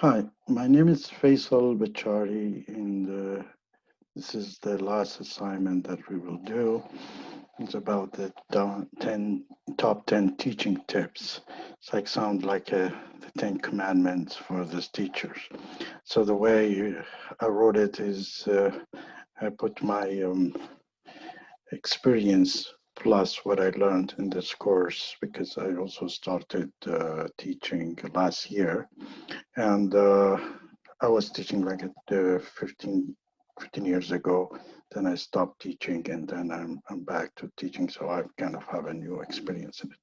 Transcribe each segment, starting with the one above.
Hi, my name is Faisal Bachari, and this is the last assignment that we will do. It's about the 10 top 10 teaching tips. It's like sound like the 10 commandments for the teachers. So the way I wrote it is I put my experience plus what I learned in this course because I also started teaching last year. And I was teaching like 15 years ago. Then I stopped teaching, and then I'm back to teaching. So I kind of have a new experience in it.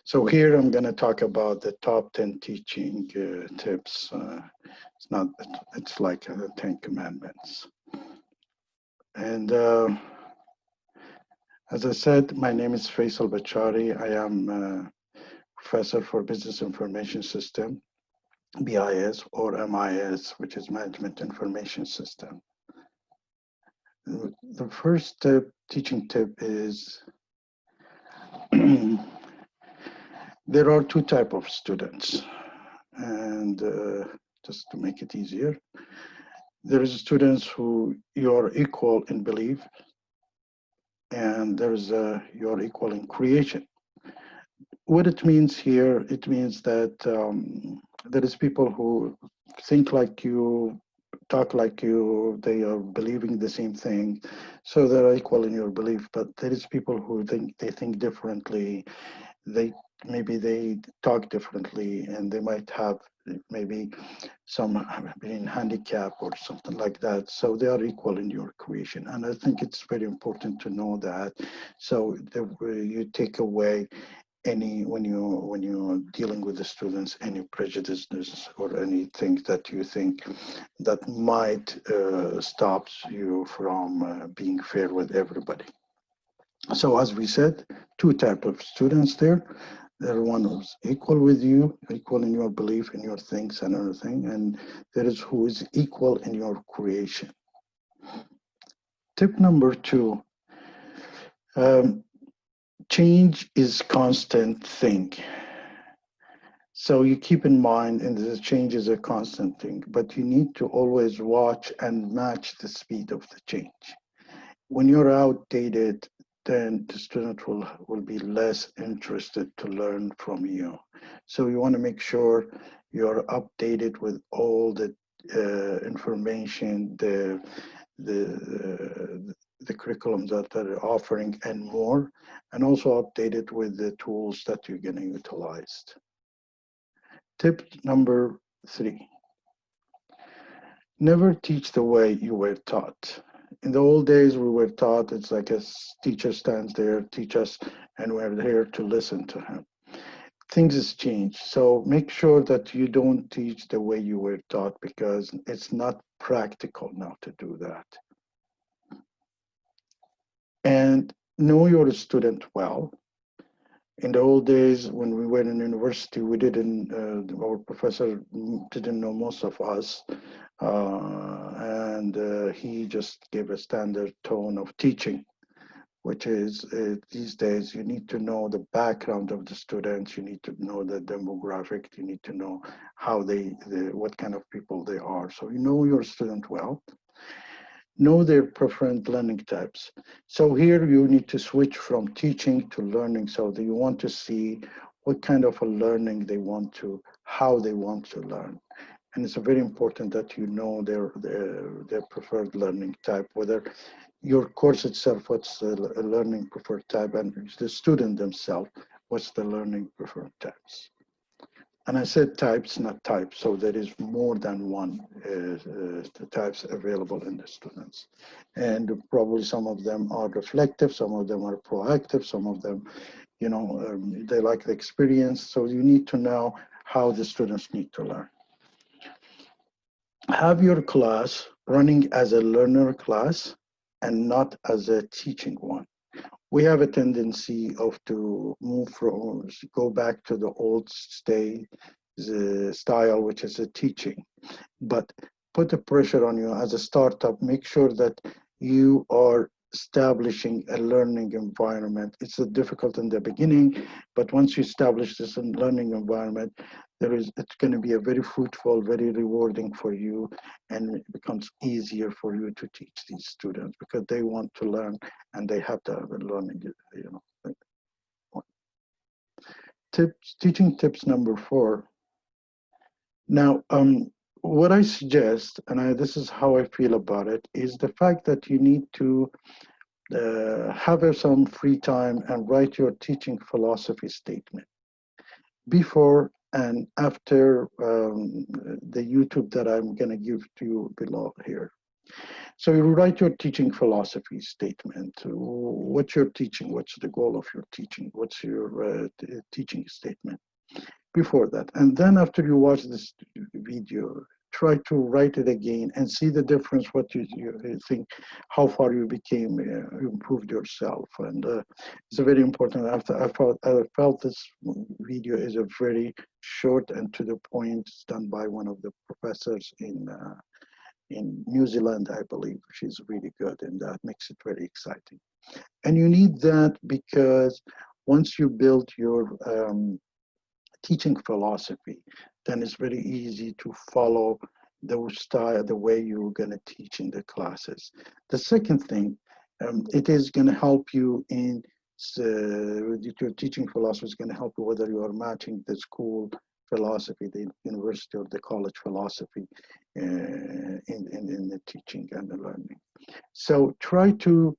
So here I'm going to talk about the top 10 teaching tips. It's not. It's like the 10 Commandments. And as I said, my name is Faisal Bachari. I am professor for Business Information System, BIS, or MIS, which is Management Information System. The first teaching tip is there are two type of students, and just to make it easier, there is students who you are equal in belief, and there's you're equal in creation. What it means here, it means that there is people who think like you, talk like you, they are believing the same thing, so they're equal in your belief. But there is people who think differently. They maybe they talk differently, and they might have maybe some being handicap or something like that. So they are equal in your creation, and I think it's very important to know that. So you take away any when you're dealing with the students any prejudices or anything that you think that might stop you from being fair with everybody. So as we said, two type of students there. There one who's equal with you, equal in your belief in your things and everything, and there is who is equal in your creation. Tip number two, um, change is constant thing. So you keep in mind, and the change is a constant thing, but you need to always watch and match the speed of the change. When you're outdated, then the student will be less interested to learn from you. So you want to make sure you're updated with all the information, the curriculum that they're offering and more, and also updated with the tools that you're going to utilize. Tip number three, never teach the way you were taught. In the old days, we were taught it's like a teacher stands there, teach us, and we're here to listen to him. Things has changed. So make sure that you don't teach the way you were taught because it's not practical now to do that. And know your student well. In the old days, when we were in university, we didn't, our professor didn't know most of us. And he just gave a standard tone of teaching, which is these days you need to know the background of the students, you need to know the demographic, you need to know how what kind of people they are. So you know your student well, know their preferred learning types. So here you need to switch from teaching to learning. So that you want to see what kind of a learning they want to, how they want to learn. And it's very important that you know their preferred learning type, whether your course itself, what's the learning preferred type, and the student themselves, what's the learning preferred types. And I said types, not types, so there is more than one types available in the students. And probably some of them are reflective, some of them are proactive, some of them, they like the experience. So you need to know how the students need to learn. Have your class running as a learner class and not as a teaching one. We have a tendency of to move from, go back to the old style, which is a teaching, but put the pressure on you as a startup. Make sure that you are establishing a learning environment. It's difficult in the beginning, but once you establish this learning environment, it's going to be a very fruitful, very rewarding for you, and it becomes easier for you to teach these students because they want to learn and they have to have a learning, teaching tips number 4. Now, what I suggest, and this is how I feel about it, is the fact that you need to have some free time and write your teaching philosophy statement before and after the YouTube that I'm going to give to you below here. So you write your teaching philosophy statement. What you're teaching, what's the goal of your teaching, what's your teaching statement before that. And then after you watch this video, try to write it again and see the difference, what you think, how far you became, improved yourself. And it's a very important. After I felt this video is a very short and to the point. It's done by one of the professors in New Zealand, I believe. She's really good, and that makes it very exciting. And you need that because once you build your teaching philosophy, then it's very easy to follow the way you're going to teach in the classes. The second thing, it is going to help you in your teaching philosophy is going to help you whether you are matching the school philosophy, the university or the college philosophy in the teaching and the learning. So try to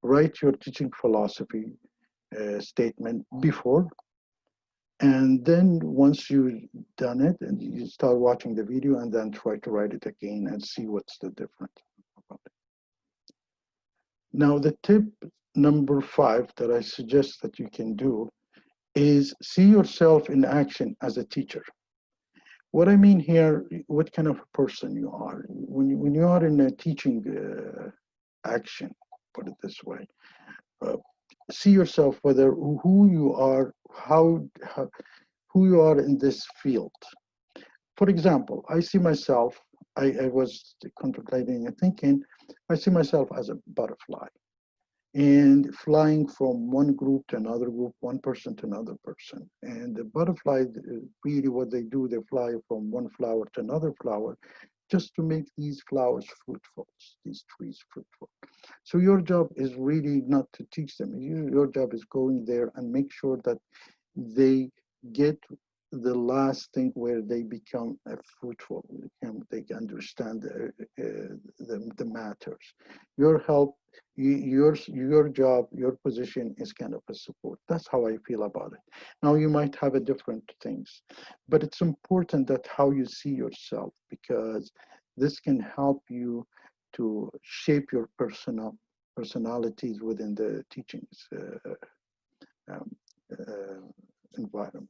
write your teaching philosophy statement before. And then once you've done it, and you start watching the video and then try to write it again and see what's the difference about it. Now, the tip number 5 that I suggest that you can do is see yourself in action as a teacher. What I mean here, what kind of person you are. When you are in a teaching action, put it this way, see yourself whether who you are, who you are in this field. For example, I see myself, I was contemplating and thinking, I see myself as a butterfly and flying from one group to another group, one person to another person. And the butterfly, really what they do, they fly from one flower to another flower just to make these flowers fruitful, these trees fruitful. So your job is really not to teach them. Your job is going there and make sure that they get the last thing where they become fruitful. They understand the matters. Your help, your job, your position is kind of a support. That's how I feel about it. Now you might have a different things, but it's important that how you see yourself, because this can help you to shape your personalities within the teachings environment.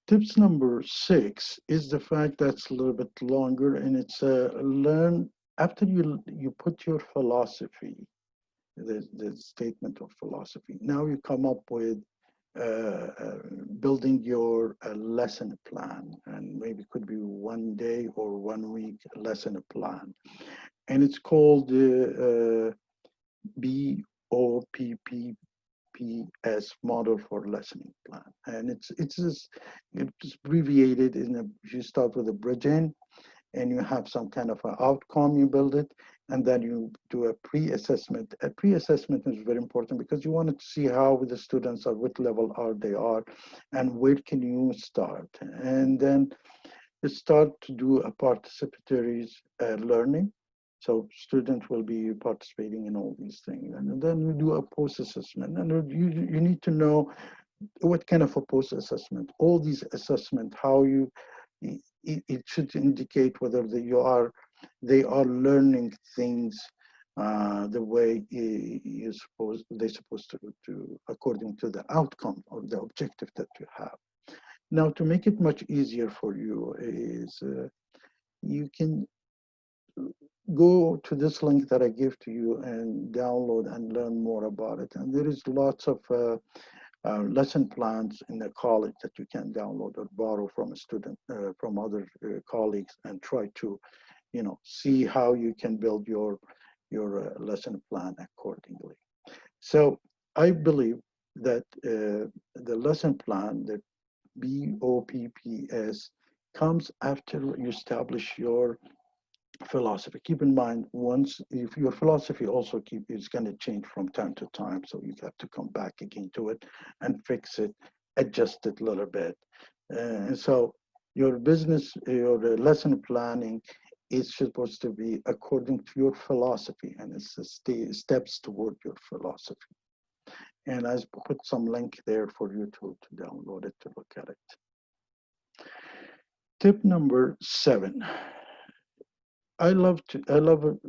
Tips number 6 is the fact that's a little bit longer, and it's learn after you put your philosophy, the statement of philosophy. Now you come up with building your lesson plan, and maybe it could be 1 day or 1 week lesson plan, and it's called BOPPPS, model for lessoning plan, and it's abbreviated you start with a bridging, and you have some kind of an outcome, you build it, and then you do a pre-assessment. A pre-assessment is very important because you want to see how the students are, what level they are, and where can you start, and then you start to do a participatory learning. So students will be participating in all these things. And then you do a post-assessment. And you need to know what kind of a post-assessment. All these assessment, how it should indicate whether they are learning things the way they're supposed to according to the outcome or the objective that you have. Now, to make it much easier for you is you can go to this link that I give to you and download and learn more about it. And there is lots of lesson plans in the college that you can download or borrow from a student, from other colleagues, and try to, see how you can build your your lesson plan accordingly. So I believe that the lesson plan, the BOPPS, comes after you establish your philosophy. Keep in mind, once if your philosophy also is going to change from time to time, so you have to come back again to it and fix it, adjust it a little bit. And so your business, your lesson planning is supposed to be according to your philosophy, and it's the steps toward your philosophy. And I put some link there for you to download it to look at it. Tip number 7. I love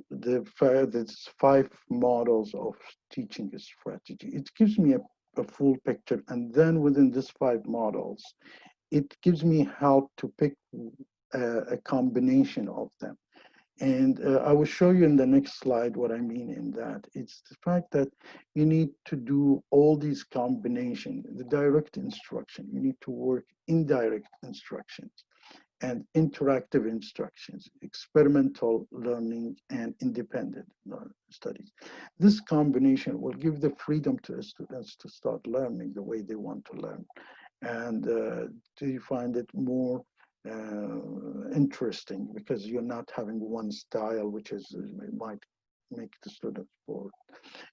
there's 5 models of teaching a strategy. It gives me a full picture, and then within these 5 models, it gives me help to pick a combination of them. And I will show you in the next slide what I mean in that. It's the fact that you need to do all these combinations, the direct instruction, you need to work indirect instructions and interactive instructions, experimental learning, and independent studies. This combination will give the freedom to the students to start learning the way they want to learn. And do you find it more interesting because you're not having one style, which might make the students bored.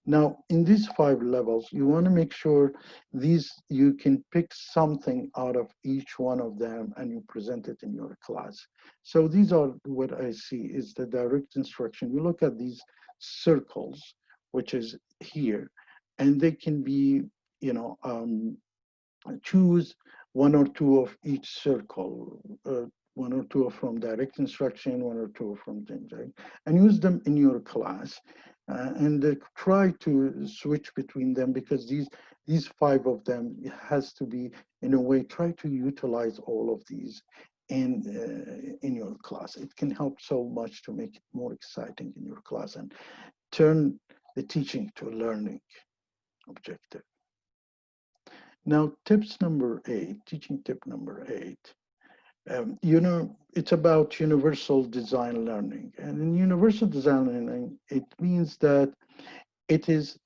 Now, in these 5 levels, you want to make sure you can pick something out of each one of them and you present it in your class. So these are what I see is the direct instruction. You look at these circles, which is here, and they can be, choose 1 or 2 of each circle, 1 or 2 from direct instruction, 1 or 2 from indirect, and use them in your class. And try to switch between them because these 5 of them has to be, in a way, try to utilize all of these in your class. It can help so much to make it more exciting in your class and turn the teaching to a learning objective. Now, tips number 8, teaching tip number 8. It's about universal design learning. And in universal design learning, it means that it is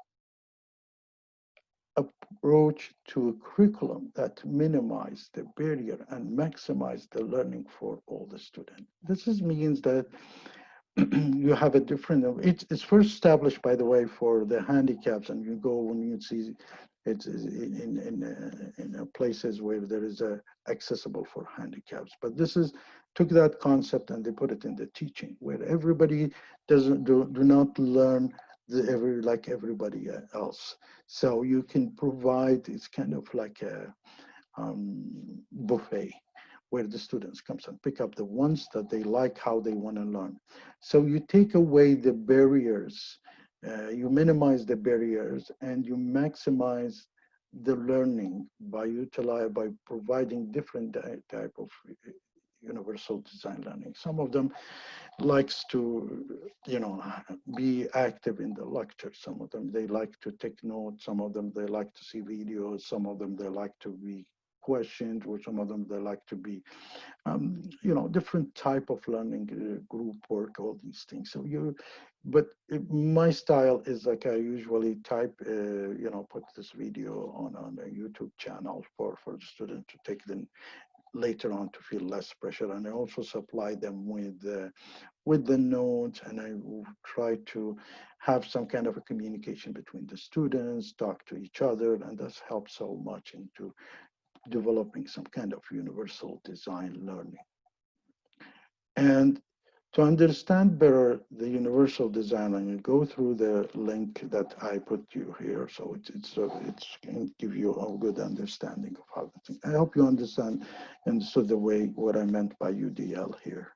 approach to a curriculum that minimize the barrier and maximize the learning for all the students. Means that you have a different, it's first established, by the way, for the handicaps, and you go when you see it's in places where there is accessible for handicaps. But took that concept and they put it in the teaching where everybody do not learn like everybody else. So you can provide, it's kind of like a buffet where the students come and pick up the ones that they like, how they want to learn. So you take away the barriers, you minimize the barriers, and you maximize the learning by providing different type of universal design learning. Some of them likes to, be active in the lecture. Some of them, they like to take notes. Some of them, they like to see videos. Some of them, they like to be questioned, or some of them, they like to be, different type of learning, group work, all these things. So my style is like I usually type, put this video on a YouTube channel for the student to take them later on to feel less pressure. And I also supply them with the notes, and I will try to have some kind of a communication between the students, talk to each other, and this helps so much into developing some kind of universal design learning. And to understand better the universal design learning, go through the link that I put you here. So it's going to give you a good understanding of how the thing. I hope you understand the way what I meant by UDL here.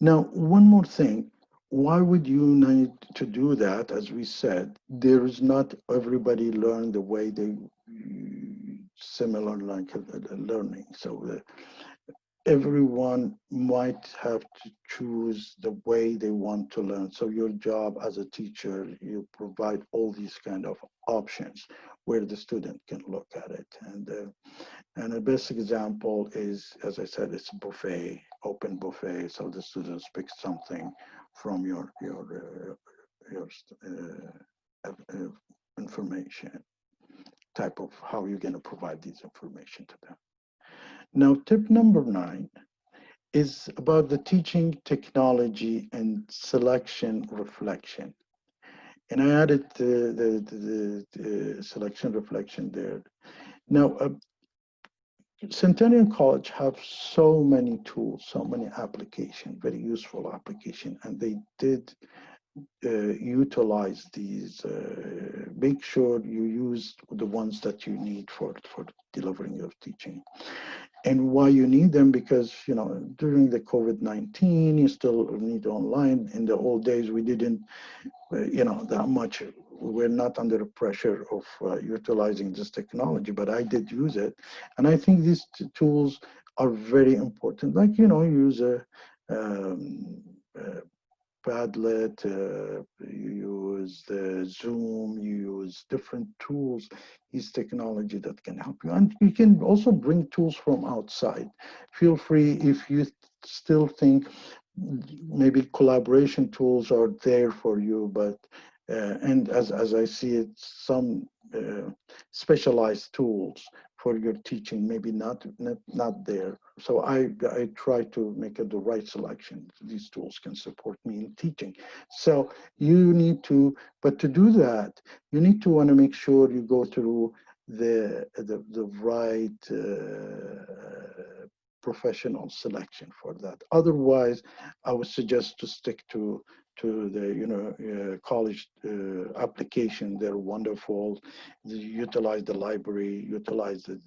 Now, one more thing. Why would you need to do that? As we said, there is not everybody learn the way they similar like learning. So everyone might have to choose the way they want to learn. So your job as a teacher, you provide all these kind of options where the student can look at it. And a best example is, as I said, it's buffet open buffet, so the students pick something from your information type of how you're going to provide these information to them. Now, tip number 9 is about the teaching technology and selection reflection. And I added the selection reflection there. Now, Centennial College have so many tools, so many applications, very useful application, and they did utilize these. Make sure you use the ones that you need for delivering your teaching. And why you need them, because during the COVID-19 you still need online. In the old days we didn't that much, we're not under the pressure of utilizing this technology, but I did use it. And I think these tools are very important, like use a Padlet, you use the Zoom, you use different tools, is technology that can help you. And you can also bring tools from outside. Feel free, if you still think maybe collaboration tools are there for you, but and as I see it, some specialized tools for your teaching maybe not there. So I try to make the right selection. These tools can support me in teaching. So you need to, but to do that, you need to want to make sure you go through the right professional selection for that. Otherwise, I would suggest to stick to the college application. They're wonderful. They utilize the library, utilize the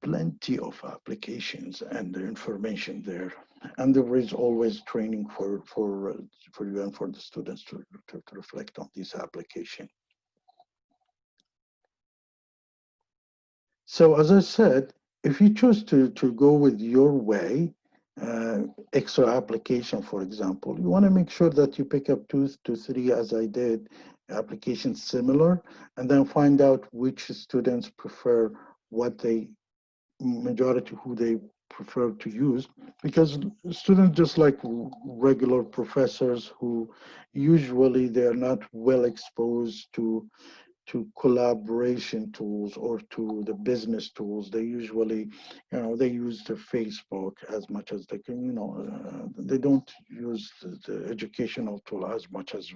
plenty of applications and the information there. And there is always training for you and for the students to reflect on this application. So as I said, if you choose to go with your way, extra application, for example, you want to make sure that you pick up 2 to 3, as I did, applications similar, and then find out which students prefer what they, majority who they prefer to use, because students, just like regular professors who usually they're not well exposed to collaboration tools or to the business tools. They usually, they use the Facebook as much as they can, they don't use the educational tool as much as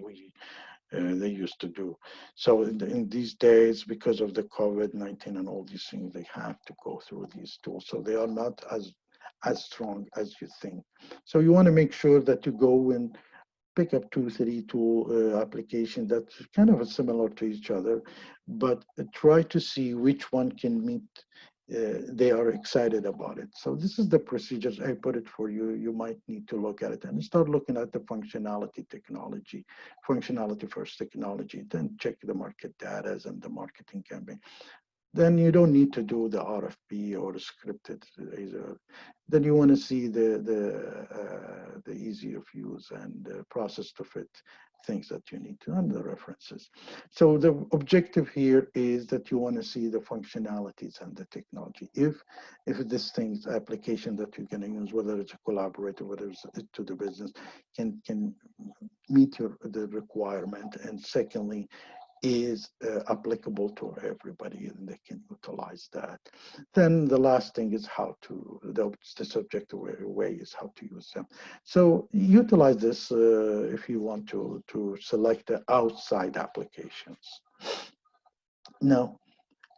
they used to do. So in these days, because of the COVID-19 and all these things, they have to go through these tools. So they are not as strong as you think. So you want to make sure that you go and pick up 2, 3 tool applications that's kind of similar to each other, but try to see which one can meet, they are excited about it. So this is the procedures. I put it for you. You might need to look at it and start looking at the functionality first technology, then check the market data and the marketing campaign. Then you don't need to do the RFP or the scripted either. Then you want to see the easy of use and process to fit things that you need to, and the references. So the objective here is that you want to see the functionalities and the technology. If this thing's application that you're going to use, whether it's a collaborator, whether it's to the business, can meet the requirement, and secondly, is applicable to everybody and they can utilize that. Then the last thing is how to, the subject way is how to use them. So utilize this if you want to select the outside applications. Now,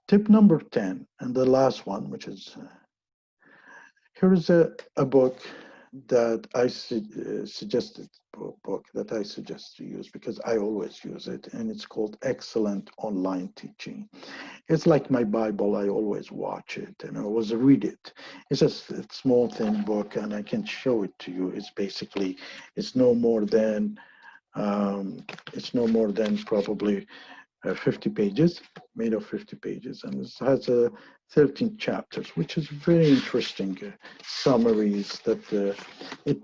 tip number 10, and the last one, which is, here's a book that I suggested, book that I suggest to use because I always use it, and it's called Excellent Online Teaching. It's like my Bible. I always watch it and I always read it. It's a small, thin book, and I can show it to you. It's basically, it's no more than probably 50 pages, made of 50 pages, and it has 13 chapters, which is very interesting summaries that it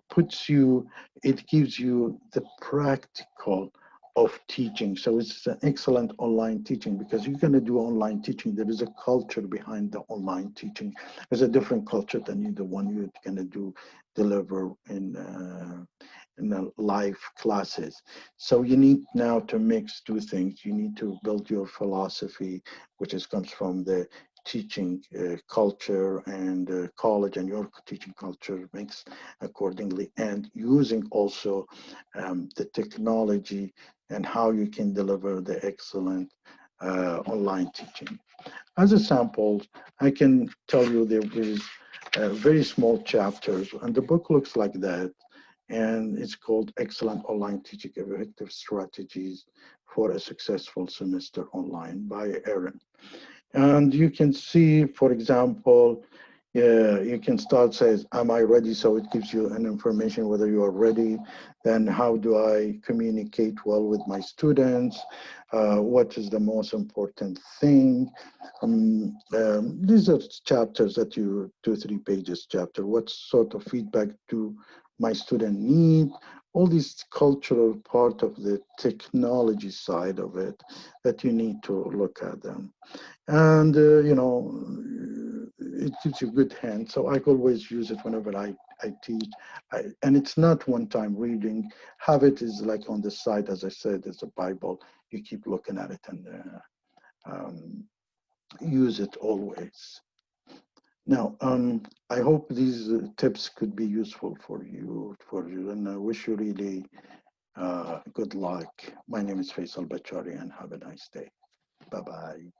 gives you the practical of teaching. So it's an excellent online teaching because you're going to do online teaching. There is a culture behind the online teaching. There's a different culture than the one you're going to deliver in the live classes. So you need now to mix two things. You need to build your philosophy, which comes from the teaching culture and college, and your teaching culture mix accordingly, and using also the technology and how you can deliver the excellent online teaching. As a sample, I can tell you there is very small chapters, and the book looks like that, and it's called Excellent Online Teaching Effective Strategies for a Successful Semester Online by Aaron. And you can see, for example, you can start says, am I ready? So it gives you an information whether you are ready. Then how do I communicate well with my students? What is the most important thing? These are chapters that you, 2, 3 pages chapter. What sort of feedback do my student need? All these cultural part of the technology side of it that you need to look at them. And it gives you a good hand. So I always use it whenever I teach. And it's not one-time reading. Have it is like on the side, as I said, it's a Bible. You keep looking at it and um, use it always. Now, I hope these tips could be useful for you, and I wish you really good luck. My name is Faisal Bachari, and have a nice day. Bye-bye.